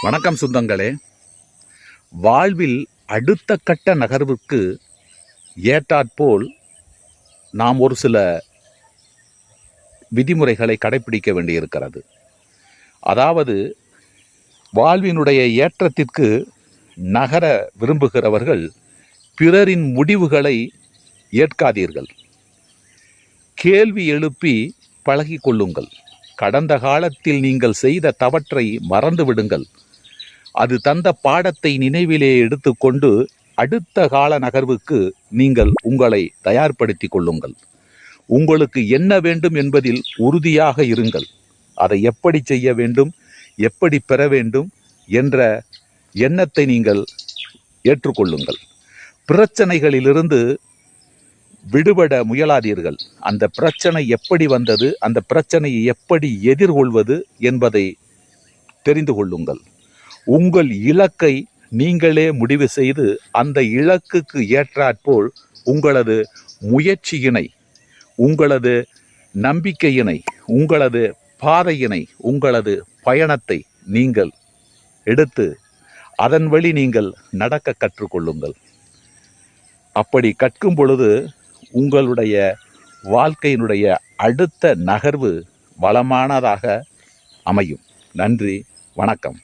வணக்கம் சொந்தங்களே. வாழ்வில் அடுத்த கட்ட நகர்வுக்கு ஏற்றாற்போல் நாம் ஒரு சில விதிமுறைகளை கடைபிடிக்க வேண்டியிருக்கிறது. அதாவது வாழ்வினுடைய ஏற்றத்திற்கு நகர விரும்புகிறவர்கள் பிறரின் முடிவுகளை ஏற்காதீர்கள். கேள்வி எழுப்பி பழகி கொள்ளுங்கள். கடந்த காலத்தில் நீங்கள் செய்த தவற்றை மறந்து விடுங்கள். அது தந்த பாடத்தை நினைவிலே எடுத்துக்கொண்டு அடுத்த கால நகர்வுக்கு நீங்கள் உங்களை தயார்படுத்தி கொள்ளுங்கள். உங்களுக்கு என்ன வேண்டும் என்பதில் உறுதியாக இருங்கள். அதை எப்படி செய்ய வேண்டும், எப்படி பெற வேண்டும் என்ற எண்ணத்தை நீங்கள் ஏற்றுக்கொள்ளுங்கள். பிரச்சனைகளிலிருந்து விடுபட முயலாதீர்கள். அந்த பிரச்சனை எப்படி வந்தது, அந்த பிரச்சனையை எப்படி எதிர்கொள்வது என்பதை தெரிந்து கொள்ளுங்கள். உங்கள் இலக்கை நீங்களே முடிவு செய்து அந்த இலக்குக்கு ஏற்றாற்போல் உங்களது முயற்சியினை, உங்களது நம்பிக்கையினை, உங்களது பாதையினை, உங்களது பயணத்தை நீங்கள் எடுத்து அதன் வழி நீங்கள் நடக்க கற்றுக்கொள்ளுங்கள். அப்படி கற்கும் பொழுது உங்களுடைய வாழ்க்கையினுடைய அடுத்த நகர்வு வளமானதாக அமையும். நன்றி, வணக்கம்.